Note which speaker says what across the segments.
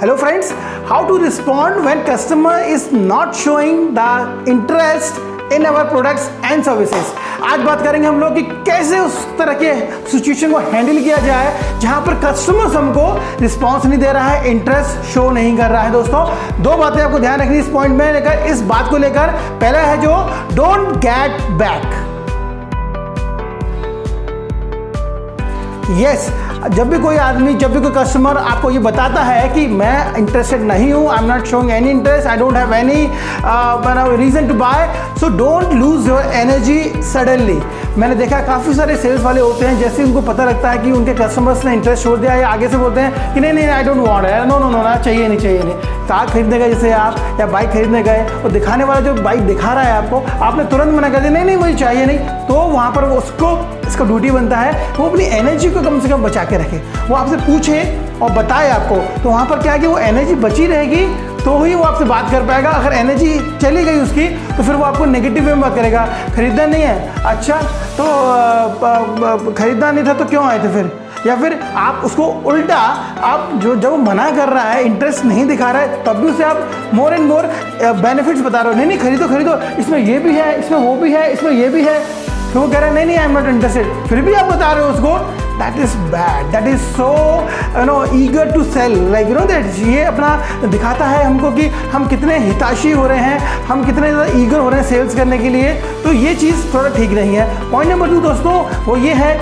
Speaker 1: Hello friends, how to respond when customer is not showing the interest in our products and services। आज बात करेंगे हम लोग कि कैसे उस तरह के सिचुएशन को हैंडल किया जाए जहां पर कस्टमर्स हमको रिस्पांस नहीं दे रहा है, इंटरेस्ट शो नहीं कर रहा है। दोस्तों, दो बातें आपको ध्यान रखनी इस पॉइंट में लेकर, इस बात को लेकर। पहला है जो डोंट गेट बैक। यस, जब भी कोई आदमी, जब भी कोई कस्टमर आपको ये बताता है कि मैं इंटरेस्टेड नहीं हूँ, I am not showing any interest, I don't have any reason to buy, so don't lose your energy suddenly. मैंने देखा काफ़ी सारे सेल्स वाले होते हैं, जैसे उनको पता लगता है कि उनके कस्टमर्स ने इंटरेस्ट छोड़ दिया, या आगे से बोलते हैं कि नहीं I don't want, no no no ना, चाहिए नहीं। कार खरीदने गए जैसे आप, या बाइक खरीदने गए और दिखाने वाला जो बाइक दिखा रहा है आपको, आपने तुरंत मना कर दिया नहीं मुझे चाहिए नहीं, तो वहाँ पर उसको, इसका ड्यूटी बनता है वो अपनी एनर्जी को कम से कम बचा के रखे, वो आपसे पूछे और बताए आपको, तो वहाँ पर क्या है कि वो एनर्जी बची रहेगी तो ही वो आपसे बात कर पाएगा। अगर एनर्जी चली गई उसकी तो फिर वो आपको नेगेटिव वे में बात करेगा, खरीदना नहीं है, अच्छा तो खरीदना नहीं था तो क्यों आए थे फिर, या फिर आप उसको उल्टा, आप जब वो मना कर रहा है, इंटरेस्ट नहीं दिखा रहा है, तब भी उसे आप मोर एंड मोर बेनिफिट्स बता रहे हो, नहीं खरीदो, इसमें ये भी है, इसमें वो भी है, इसमें ये भी है, तो वो कह रहा है नहीं आई एम नॉट इंटरेस्टेड, फिर भी आप बता रहे हो उसको, that is bad, that is so eager to sell, like that. ये अपना दिखाता है हमको कि हम कितने हिताशी हो रहे हैं, हम कितने ज़्यादा ईगर हो रहे हैं सेल्स करने के लिए, तो ये चीज़ थोड़ा ठीक नहीं है। पॉइंट नंबर 2 दोस्तों, वो ये है,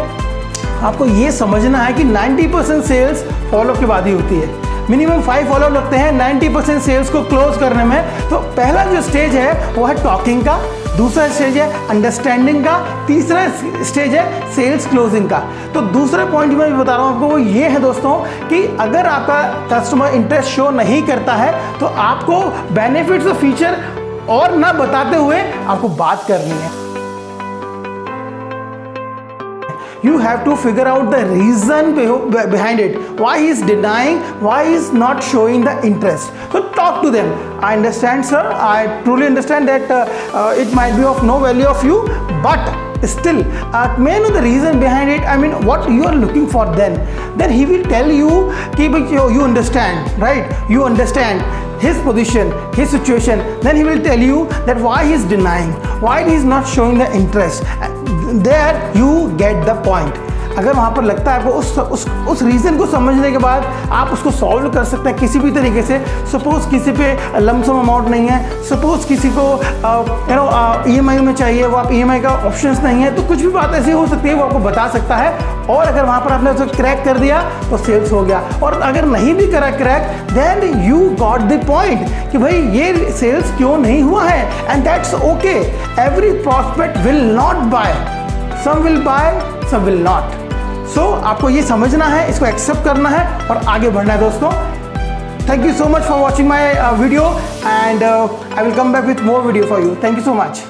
Speaker 1: आपको ये समझना है कि 90% सेल्स फॉलोअप के बाद ही होती है, मिनिमम 5 फॉलोअप लगते हैं 90% सेल्स को क्लोज करने में। तो पहला जो स्टेज है वो है टॉकिंग का, दूसरा स्टेज है अंडरस्टैंडिंग का, तीसरा स्टेज है सेल्स क्लोजिंग का। तो दूसरा पॉइंट मैं बता रहा हूँ आपको वो ये है दोस्तों कि अगर आपका कस्टमर इंटरेस्ट शो नहीं करता है तो आपको बेनिफिट्स और फीचर और ना बताते हुए आपको बात करनी है। You have to figure out the reason behind it, why he is denying, why he is not showing the interest. So talk to them. I understand sir, I truly understand that it might be of no value of you, but still may I know the reason behind it, I mean what you are looking for, then he will tell you कि you understand, right, you understand his position, his situation, then he will tell you that why he is denying, why he is not showing the interest. There you get the point. अगर वहाँ पर लगता है आपको उस reason को समझने के बाद आप उसको सॉल्व कर सकते हैं किसी भी तरीके से। सपोज़ किसी पे लमसम अमाउंट नहीं है, सपोज़ किसी को EMI में चाहिए, वो आप EMI का ऑप्शंस नहीं है, तो कुछ भी बात ऐसी हो सकती है वो आपको बता सकता है, और अगर वहाँ पर आपने उसे क्रैक कर दिया तो सेल्स हो गया, और अगर नहीं भी करा crack then you got the point कि भाई ये सेल्स क्यों नहीं हुआ है, and that's okay. Every prospect will not buy, some will buy, some will not. So आपको ये समझना है, इसको एक्सेप्ट करना है और आगे बढ़ना है दोस्तों। Thank you so much for watching my video, and I will come back with more video for you. Thank you so much.